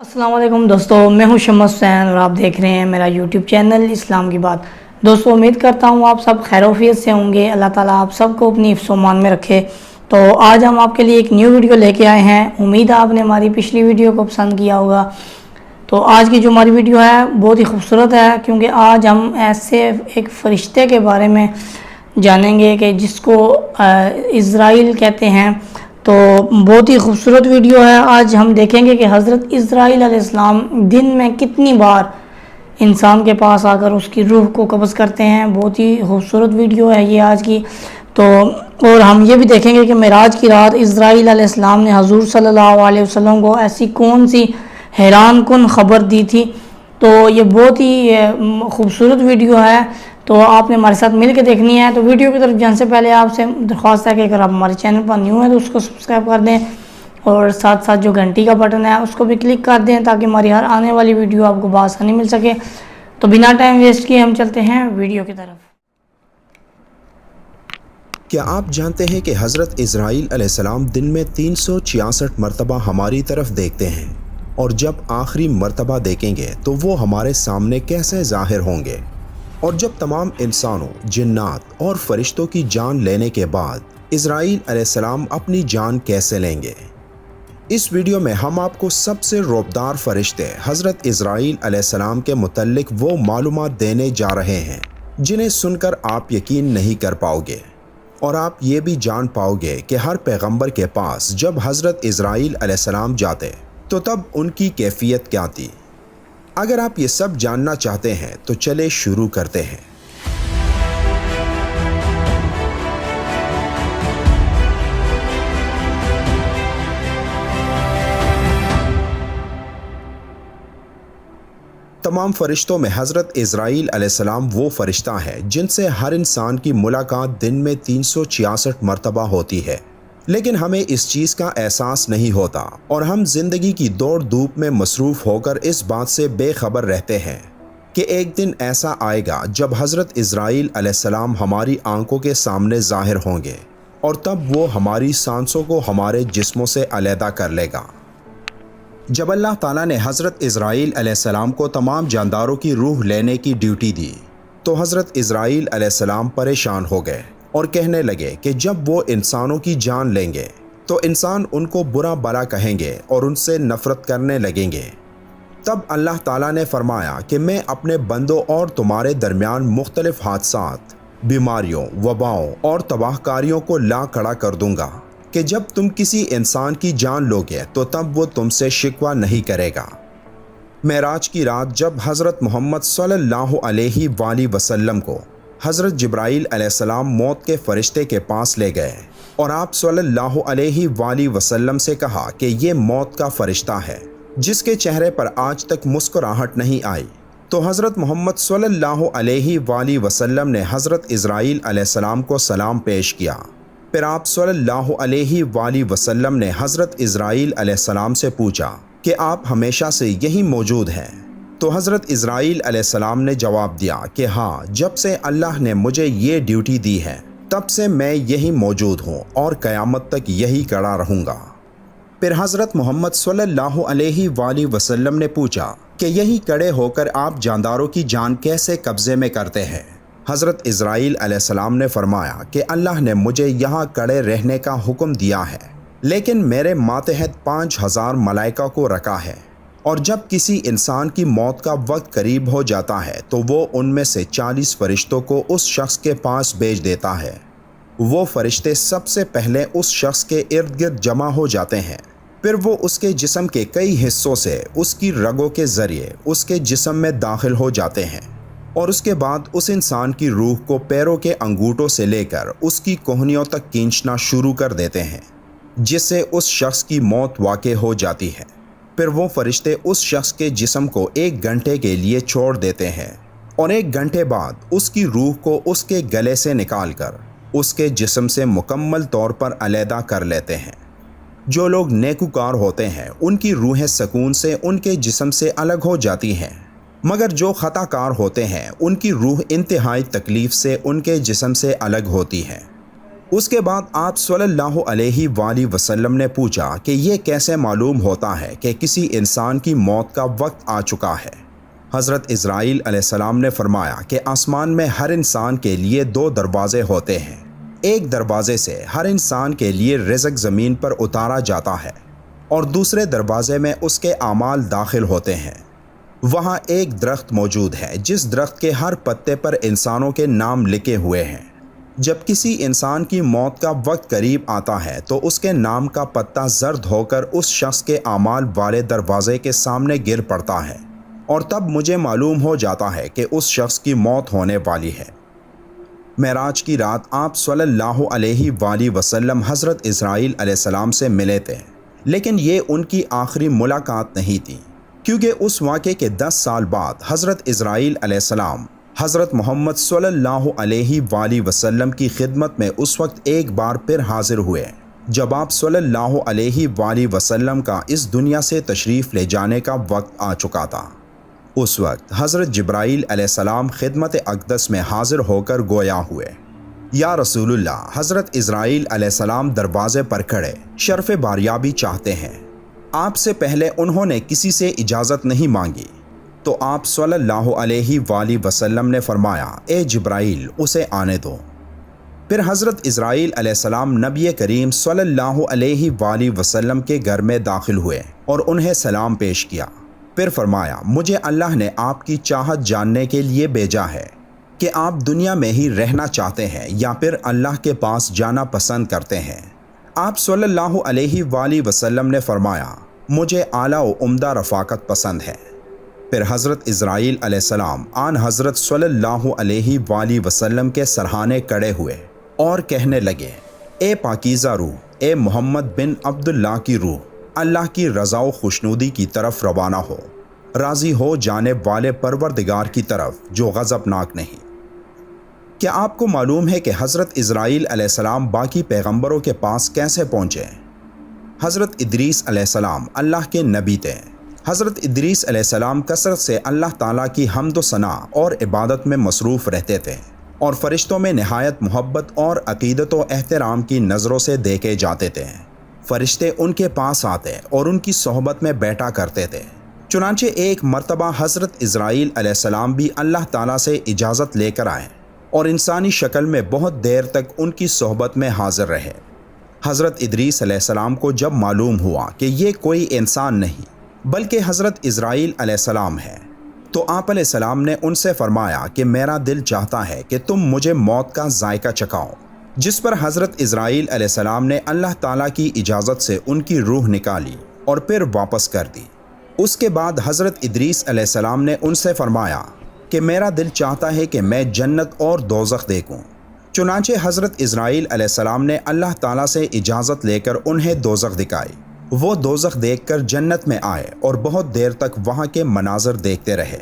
السلام علیکم دوستو، میں ہوں شمس حسین اور آپ دیکھ رہے ہیں میرا یوٹیوب چینل اسلام کی بات۔ دوستو امید کرتا ہوں آپ سب خیر و عافیت سے ہوں گے۔ اللہ تعالیٰ آپ سب کو اپنی حفظ و امان میں رکھے۔ تو آج ہم آپ کے لیے ایک نیو ویڈیو لے کے آئے ہیں۔ امید ہے آپ نے ہماری پچھلی ویڈیو کو پسند کیا ہوگا۔ تو آج کی جو ہماری ویڈیو ہے بہت ہی خوبصورت ہے، کیونکہ آج ہم ایسے ایک فرشتے کے بارے میں جانیں گے کہ جس کو اسرائیل کہتے ہیں۔ تو بہت ہی خوبصورت ویڈیو ہے۔ آج ہم دیکھیں گے کہ حضرت اسرائیل علیہ السلام دن میں کتنی بار انسان کے پاس آ کر اس کی روح کو قبض کرتے ہیں۔ بہت ہی خوبصورت ویڈیو ہے یہ آج کی۔ تو اور ہم یہ بھی دیکھیں گے کہ معراج کی رات اسرائیل علیہ السلام نے حضور صلی اللہ علیہ وسلم کو ایسی کون سی حیران کن خبر دی تھی۔ تو یہ بہت ہی خوبصورت ویڈیو ہے، تو آپ نے ہمارے ساتھ مل کے دیکھنی ہے۔ تو ویڈیو کی طرف جانے سے پہلے آپ سے درخواست ہے کہ اگر آپ ہمارے چینل پر نیو ہیں تو اس کو سبسکرائب کر دیں، اور ساتھ ساتھ جو گھنٹی کا بٹن ہے اس کو بھی کلک کر دیں تاکہ ہماری ہر آنے والی ویڈیو آپ کو بآسانی مل سکے۔ تو بنا ٹائم ویسٹ کیے ہم چلتے ہیں ویڈیو کی طرف۔ کیا آپ جانتے ہیں کہ حضرت اسرائیل علیہ السلام دن میں 366 مرتبہ ہماری طرف دیکھتے ہیں، اور جب آخری مرتبہ دیکھیں گے تو وہ ہمارے سامنے کیسے ظاہر ہوں گے؟ اور جب تمام انسانوں، جنات اور فرشتوں کی جان لینے کے بعد اسرائیل علیہ السلام اپنی جان کیسے لیں گے؟ اس ویڈیو میں ہم آپ کو سب سے رعبدار فرشتے حضرت اسرائیل علیہ السلام کے متعلق وہ معلومات دینے جا رہے ہیں جنہیں سن کر آپ یقین نہیں کر پاؤ گے، اور آپ یہ بھی جان پاؤ گے کہ ہر پیغمبر کے پاس جب حضرت اسرائیل علیہ السلام جاتے تو تب ان کی کیفیت کیا تھی۔ اگر آپ یہ سب جاننا چاہتے ہیں تو چلے شروع کرتے ہیں۔ تمام فرشتوں میں حضرت اسرائیل علیہ السلام وہ فرشتہ ہے جن سے ہر انسان کی ملاقات دن میں 366 مرتبہ ہوتی ہے، لیکن ہمیں اس چیز کا احساس نہیں ہوتا، اور ہم زندگی کی دوڑ دھوپ میں مصروف ہو کر اس بات سے بے خبر رہتے ہیں کہ ایک دن ایسا آئے گا جب حضرت اسرائیل علیہ السلام ہماری آنکھوں کے سامنے ظاہر ہوں گے، اور تب وہ ہماری سانسوں کو ہمارے جسموں سے علیحدہ کر لے گا۔ جب اللہ تعالیٰ نے حضرت اسرائیل علیہ السلام کو تمام جانداروں کی روح لینے کی ڈیوٹی دی تو حضرت اسرائیل علیہ السلام پریشان ہو گئے اور کہنے لگے کہ جب وہ انسانوں کی جان لیں گے تو انسان ان کو برا بھلا کہیں گے اور ان سے نفرت کرنے لگیں گے۔ تب اللہ تعالیٰ نے فرمایا کہ میں اپنے بندوں اور تمہارے درمیان مختلف حادثات، بیماریوں، وباؤں اور تباہ کاریوں کو لا کھڑا کر دوں گا کہ جب تم کسی انسان کی جان لوگے تو تب وہ تم سے شکوہ نہیں کرے گا۔ معراج کی رات جب حضرت محمد صلی اللہ علیہ وآلہ وسلم کو حضرت جبرائیل علیہ السلام موت کے فرشتے کے پاس لے گئے اور آپ صلی اللہ علیہ وآلہ وسلم سے کہا کہ یہ موت کا فرشتہ ہے جس کے چہرے پر آج تک مسکراہٹ نہیں آئی، تو حضرت محمد صلی اللہ علیہ وآلہ وسلم نے حضرت اسرائیل علیہ السلام کو سلام پیش کیا۔ پھر آپ صلی اللہ علیہ وآلہ وسلم نے حضرت اسرائیل علیہ السلام سے پوچھا کہ آپ ہمیشہ سے یہی موجود ہیں؟ تو حضرت اسرائیل علیہ السلام نے جواب دیا کہ ہاں، جب سے اللہ نے مجھے یہ ڈیوٹی دی ہے تب سے میں یہی موجود ہوں اور قیامت تک یہی کھڑا رہوں گا۔ پھر حضرت محمد صلی اللہ علیہ وآلہ وسلم نے پوچھا کہ یہی کھڑے ہو کر آپ جانداروں کی جان کیسے قبضے میں کرتے ہیں؟ حضرت اسرائیل علیہ السلام نے فرمایا کہ اللہ نے مجھے یہاں کھڑے رہنے کا حکم دیا ہے، لیکن میرے ماتحت 5000 ملائکہ کو رکھا ہے، اور جب کسی انسان کی موت کا وقت قریب ہو جاتا ہے تو وہ ان میں سے 40 فرشتوں کو اس شخص کے پاس بھیج دیتا ہے۔ وہ فرشتے سب سے پہلے اس شخص کے ارد گرد جمع ہو جاتے ہیں، پھر وہ اس کے جسم کے کئی حصوں سے اس کی رگوں کے ذریعے اس کے جسم میں داخل ہو جاتے ہیں، اور اس کے بعد اس انسان کی روح کو پیروں کے انگوٹھوں سے لے کر اس کی کوہنیوں تک کھینچنا شروع کر دیتے ہیں، جس سے اس شخص کی موت واقع ہو جاتی ہے۔ پھر وہ فرشتے اس شخص کے جسم کو 1 گھنٹے کے لیے چھوڑ دیتے ہیں، اور 1 گھنٹے بعد اس کی روح کو اس کے گلے سے نکال کر اس کے جسم سے مکمل طور پر علیحدہ کر لیتے ہیں۔ جو لوگ نیکوکار ہوتے ہیں ان کی روحیں سکون سے ان کے جسم سے الگ ہو جاتی ہیں، مگر جو خطا کار ہوتے ہیں ان کی روح انتہائی تکلیف سے ان کے جسم سے الگ ہوتی ہے۔ اس کے بعد آپ صلی اللہ علیہ وآلہ وسلم نے پوچھا کہ یہ کیسے معلوم ہوتا ہے کہ کسی انسان کی موت کا وقت آ چکا ہے؟ حضرت اسرائیل علیہ السلام نے فرمایا کہ آسمان میں ہر انسان کے لیے 2 دروازے ہوتے ہیں۔ ایک دروازے سے ہر انسان کے لیے رزق زمین پر اتارا جاتا ہے اور دوسرے دروازے میں اس کے اعمال داخل ہوتے ہیں۔ وہاں ایک درخت موجود ہے جس درخت کے ہر پتے پر انسانوں کے نام لکھے ہوئے ہیں۔ جب کسی انسان کی موت کا وقت قریب آتا ہے تو اس کے نام کا پتا زرد ہو کر اس شخص کے اعمال والے دروازے کے سامنے گر پڑتا ہے، اور تب مجھے معلوم ہو جاتا ہے کہ اس شخص کی موت ہونے والی ہے۔ معراج کی رات آپ صلی اللہ علیہ وآلہ وسلم حضرت اسرائیل علیہ السلام سے ملے تھے، لیکن یہ ان کی آخری ملاقات نہیں تھی، کیونکہ اس واقعے کے 10 سال بعد حضرت اسرائیل علیہ السلام حضرت محمد صلی اللہ علیہ وآلہ وسلم کی خدمت میں اس وقت ایک بار پھر حاضر ہوئے جب آپ صلی اللہ علیہ وآلہ وسلم کا اس دنیا سے تشریف لے جانے کا وقت آ چکا تھا۔ اس وقت حضرت جبرائیل علیہ السلام خدمت اقدس میں حاضر ہو کر گویا ہوئے، یا رسول اللہ، حضرت اسرائیل علیہ السلام دروازے پر کھڑے شرف باریابی چاہتے ہیں۔ آپ سے پہلے انہوں نے کسی سے اجازت نہیں مانگی، تو آپ صلی اللہ علیہ وآلہ وسلم نے فرمایا، اے جبرائیل، اسے آنے دو۔ پھر حضرت اسرائیل علیہ السلام نبی کریم صلی اللہ علیہ وآلہ وسلم کے گھر میں داخل ہوئے اور انہیں سلام پیش کیا۔ پھر فرمایا، مجھے اللہ نے آپ کی چاہت جاننے کے لیے بھیجا ہے کہ آپ دنیا میں ہی رہنا چاہتے ہیں یا پھر اللہ کے پاس جانا پسند کرتے ہیں۔ آپ صلی اللہ علیہ وآلہ وسلم نے فرمایا، مجھے اعلیٰ و عمدہ رفاقت پسند ہے۔ پھر حضرت اسرائیل علیہ السلام آن حضرت صلی اللہ علیہ وآلہ وسلم کے سرہانے کڑے ہوئے اور کہنے لگے، اے پاکیزہ روح، اے محمد بن عبداللہ کی روح، اللہ کی رضا و خوشنودی کی طرف روانہ ہو، راضی ہو جانب والے پروردگار کی طرف جو غضبناک نہیں۔ کیا آپ کو معلوم ہے کہ حضرت اسرائیل علیہ السلام باقی پیغمبروں کے پاس کیسے پہنچے؟ حضرت ادریس علیہ السلام اللہ کے نبی تھے۔ حضرت ادریس علیہ السلام کثرت سے اللہ تعالیٰ کی حمد و ثنا اور عبادت میں مصروف رہتے تھے، اور فرشتوں میں نہایت محبت اور عقیدت و احترام کی نظروں سے دیکھے جاتے تھے۔ فرشتے ان کے پاس آتے اور ان کی صحبت میں بیٹھا کرتے تھے۔ چنانچہ ایک مرتبہ حضرت اسرائیل علیہ السلام بھی اللہ تعالیٰ سے اجازت لے کر آئے اور انسانی شکل میں بہت دیر تک ان کی صحبت میں حاضر رہے۔ حضرت ادریس علیہ السلام کو جب معلوم ہوا کہ یہ کوئی انسان نہیں بلکہ حضرت اسرائیل علیہ السلام ہے، تو آپ علیہ السلام نے ان سے فرمایا کہ میرا دل چاہتا ہے کہ تم مجھے موت کا ذائقہ چکھاؤ، جس پر حضرت اسرائیل علیہ السلام نے اللہ تعالیٰ کی اجازت سے ان کی روح نکالی اور پھر واپس کر دی۔ اس کے بعد حضرت ادریس علیہ السلام نے ان سے فرمایا کہ میرا دل چاہتا ہے کہ میں جنت اور دوزخ دیکھوں۔ چنانچہ حضرت اسرائیل علیہ السلام نے اللہ تعالیٰ سے اجازت لے کر انہیں دوزخ دکھائی۔ وہ دوزخ دیکھ کر جنت میں آئے اور بہت دیر تک وہاں کے مناظر دیکھتے رہے۔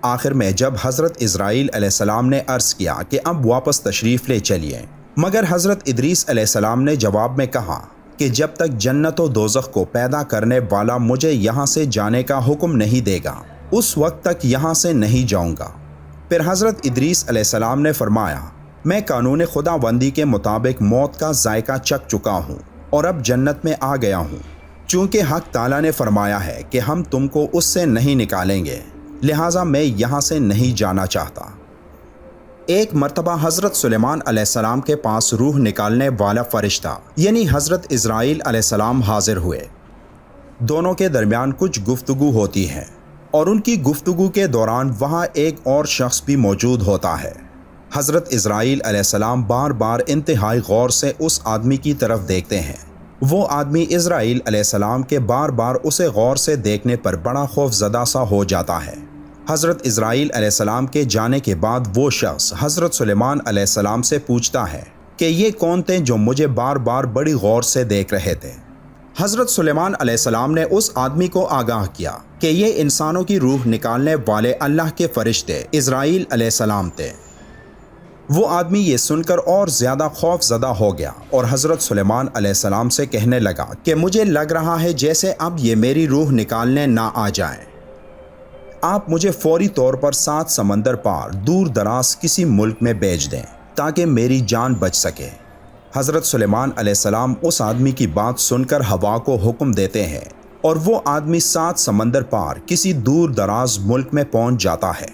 آخر میں جب حضرت اسرائیل علیہ السلام نے عرض کیا کہ اب واپس تشریف لے چلیے، مگر حضرت ادریس علیہ السلام نے جواب میں کہا کہ جب تک جنت و دوزخ کو پیدا کرنے والا مجھے یہاں سے جانے کا حکم نہیں دے گا، اس وقت تک یہاں سے نہیں جاؤں گا۔ پھر حضرت ادریس علیہ السلام نے فرمایا، میں قانون خداوندی کے مطابق موت کا ذائقہ چکھ چکا ہوں اور اب جنت میں آ گیا ہوں، چونکہ حق تعالیٰ نے فرمایا ہے کہ ہم تم کو اس سے نہیں نکالیں گے، لہٰذا میں یہاں سے نہیں جانا چاہتا۔ ایک مرتبہ حضرت سلیمان علیہ السلام کے پاس روح نکالنے والا فرشتہ یعنی حضرت اسرائیل علیہ السلام حاضر ہوئے۔ دونوں کے درمیان کچھ گفتگو ہوتی ہے اور ان کی گفتگو کے دوران وہاں ایک اور شخص بھی موجود ہوتا ہے۔ حضرت اسرائیل علیہ السلام بار بار انتہائی غور سے اس آدمی کی طرف دیکھتے ہیں۔ وہ آدمی اسرائیل علیہ السلام کے بار بار اسے غور سے دیکھنے پر بڑا خوف زدہ سا ہو جاتا ہے۔ حضرت اسرائیل علیہ السلام کے جانے کے بعد وہ شخص حضرت سلیمان علیہ السلام سے پوچھتا ہے کہ یہ کون تھے جو مجھے بار بار بڑی غور سے دیکھ رہے تھے؟ حضرت سلیمان علیہ السلام نے اس آدمی کو آگاہ کیا کہ یہ انسانوں کی روح نکالنے والے اللہ کے فرشتے اسرائیل علیہ السلام تھے۔ وہ آدمی یہ سن کر اور زیادہ خوف زدہ ہو گیا اور حضرت سلیمان علیہ السلام سے کہنے لگا کہ مجھے لگ رہا ہے جیسے اب یہ میری روح نکالنے نہ آ جائیں۔ آپ مجھے فوری طور پر 7 سمندر پار دور دراز کسی ملک میں بھیج دیں تاکہ میری جان بچ سکے۔ حضرت سلیمان علیہ السلام اس آدمی کی بات سن کر ہوا کو حکم دیتے ہیں اور وہ آدمی 7 سمندر پار کسی دور دراز ملک میں پہنچ جاتا ہے۔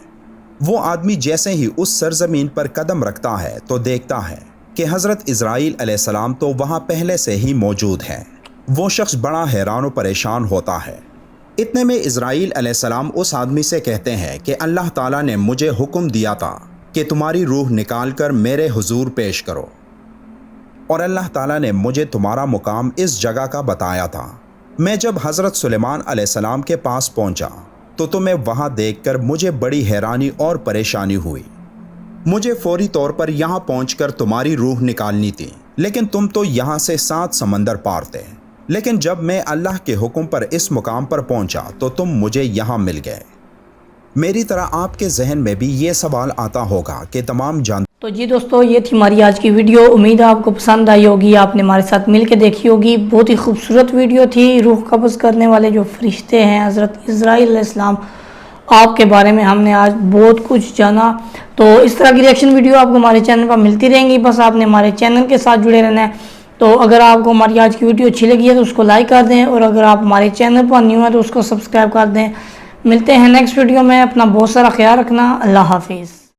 وہ آدمی جیسے ہی اس سرزمین پر قدم رکھتا ہے تو دیکھتا ہے کہ حضرت اسرائیل علیہ السلام تو وہاں پہلے سے ہی موجود ہیں۔ وہ شخص بڑا حیران و پریشان ہوتا ہے۔ اتنے میں اسرائیل علیہ السلام اس آدمی سے کہتے ہیں کہ اللہ تعالیٰ نے مجھے حکم دیا تھا کہ تمہاری روح نکال کر میرے حضور پیش کرو، اور اللہ تعالیٰ نے مجھے تمہارا مقام اس جگہ کا بتایا تھا۔ میں جب حضرت سلیمان علیہ السلام کے پاس پہنچا تو تمہیں وہاں دیکھ کر مجھے بڑی حیرانی اور پریشانی ہوئی۔ مجھے فوری طور پر یہاں پہنچ کر تمہاری روح نکالنی تھی، لیکن تم تو یہاں سے 7 سمندر پار تھے۔ لیکن جب میں اللہ کے حکم پر اس مقام پر پہنچا تو تم مجھے یہاں مل گئے۔ میری طرح آپ کے ذہن میں بھی یہ سوال آتا ہوگا کہ تمام تو جی دوستو، یہ تھی ہماری آج کی ویڈیو۔ امید ہے آپ کو پسند آئی ہوگی، آپ نے ہمارے ساتھ مل کے دیکھی ہوگی۔ بہت ہی خوبصورت ویڈیو تھی۔ روح قبض کرنے والے جو فرشتے ہیں حضرت اسرائیل علیہ السلام، آپ کے بارے میں ہم نے آج بہت کچھ جانا۔ تو اس طرح کی ریئیکشن ویڈیو آپ کو ہمارے چینل پر ملتی رہیں گی، بس آپ نے ہمارے چینل کے ساتھ جڑے رہنا ہے۔ تو اگر آپ کو ہماری آج کی ویڈیو اچھی لگی ہے تو اس کو لائک کر دیں، اور اگر آپ ہمارے چینل پر نیو ہیں تو اس کو سبسکرائب کر دیں۔ ملتے ہیں نیکسٹ ویڈیو میں، اپنا بہت سارا خیال رکھنا۔ اللہ حافظ۔